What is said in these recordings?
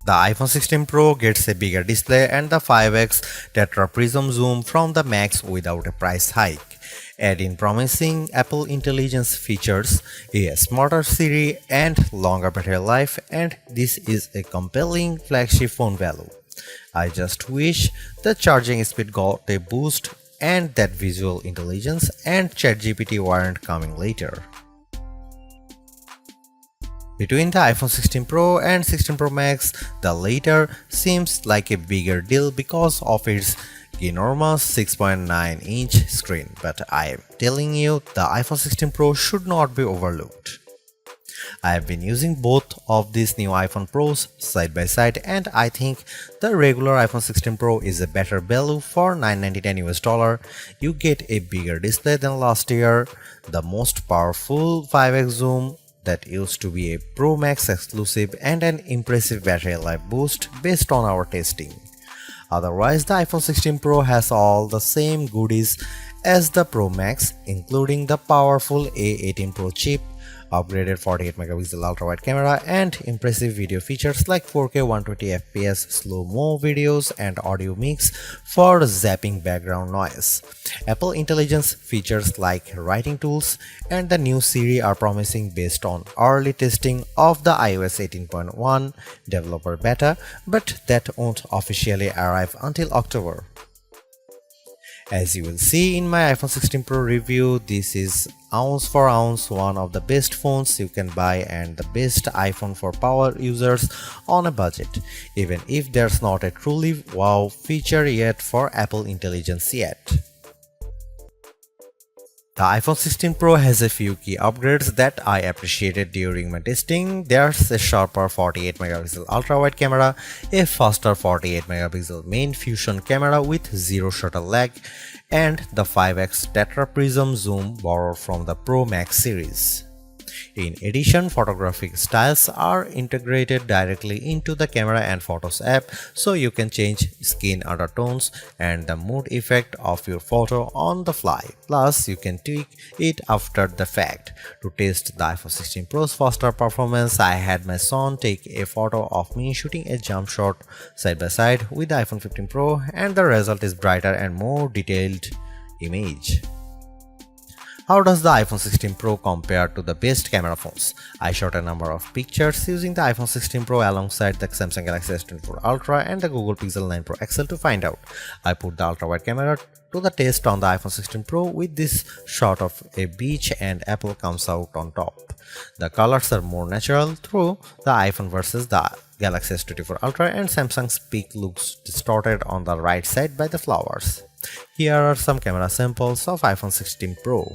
The iPhone 16 Pro gets a bigger display and the 5x tetra prism zoom from the Max without a price hike. Add in promising Apple Intelligence features, a smarter Siri and longer battery life, and this is a compelling flagship phone value. I just wish the charging speed got a boost and that visual intelligence and ChatGPT weren't coming later. Between the iPhone 16 Pro and 16 Pro Max, the latter seems like a bigger deal because of its enormous 6.9-inch screen, but I am telling you, the iPhone 16 Pro should not be overlooked. I have been using both of these new iPhone Pros side by side, and I think the regular iPhone 16 Pro is a better value for $999 US. You get a bigger display than last year, the most powerful 5x zoom that used to be a Pro Max exclusive, and an impressive battery life boost based on our testing. Otherwise, the iPhone 16 Pro has all the same goodies as the Pro Max, including the powerful A18 Pro chip, upgraded 48-megapixel ultra-wide camera, and impressive video features like 4K 120fps slow-mo videos and audio mix for zapping background noise. Apple Intelligence features like writing tools and the new Siri are promising based on early testing of the iOS 18.1 developer beta, but that won't officially arrive until October. As you will see in my iPhone 16 Pro review, this is ounce for ounce one of the best phones you can buy and the best iPhone for power users on a budget, even if there's not a truly wow feature yet for Apple Intelligence yet. The iPhone 16 Pro has a few key upgrades that I appreciated during my testing. There's a sharper 48-megapixel ultra-wide camera, a faster 48-megapixel main fusion camera with zero shutter lag, and the 5x tetra prism zoom borrowed from the Pro Max series. In addition, photographic styles are integrated directly into the Camera and Photos app, so you can change skin undertones and the mood effect of your photo on the fly. Plus, you can tweak it after the fact. To test the iPhone 16 Pro's faster performance, I had my son take a photo of me shooting a jump shot side by side with the iPhone 15 Pro, and the result is brighter and more detailed image. How does the iPhone 16 Pro compare to the best camera phones? I shot a number of pictures using the iPhone 16 Pro alongside the Samsung Galaxy S24 Ultra and the Google Pixel 9 Pro XL to find out. I put the ultra-wide camera to the test on the iPhone 16 Pro with this shot of a beach and Apple comes out on top. The colors are more natural through the iPhone versus the Galaxy S24 Ultra, and Samsung's peak looks distorted on the right side by the flowers. Here are some camera samples of iPhone 16 Pro.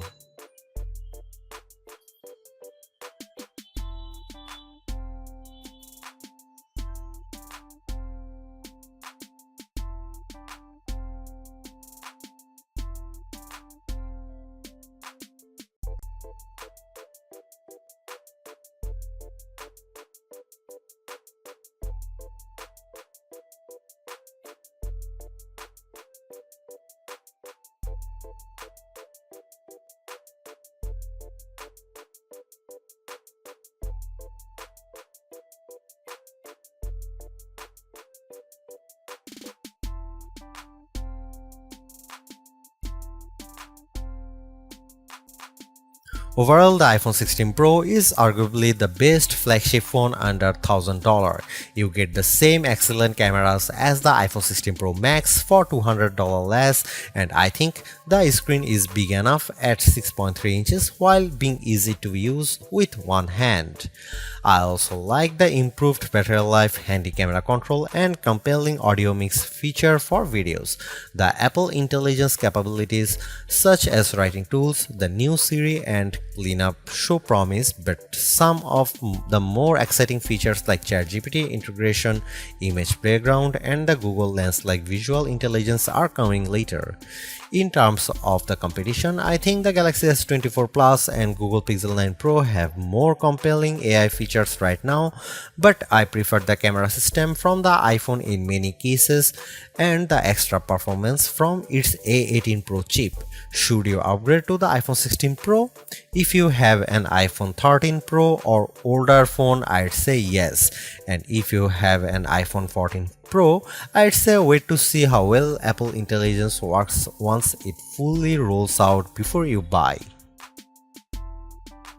Overall, the iPhone 16 Pro is arguably the best flagship phone under $1,000. You get the same excellent cameras as the iPhone 16 Pro Max for $200 less, and I think the screen is big enough at 6.3 inches while being easy to use with one hand. I also like the improved battery life, handy camera control, and compelling audio mix feature for videos. The Apple Intelligence capabilities such as writing tools, the new Siri, and cleanup show promise, but some of the more exciting features like ChatGPT integration, image playground, and the Google Lens like visual intelligence are coming later. In terms of the competition, I think the Galaxy S24 Plus and Google Pixel 9 Pro have more compelling AI features right now, but I prefer the camera system from the iPhone in many cases and the extra performance from its A18 Pro chip. Should you upgrade to the iPhone 16 Pro? If If you have an iPhone 13 Pro or older phone, I'd say yes. And if you have an iPhone 14 Pro, I'd say wait to see how well Apple Intelligence works once it fully rolls out before you buy.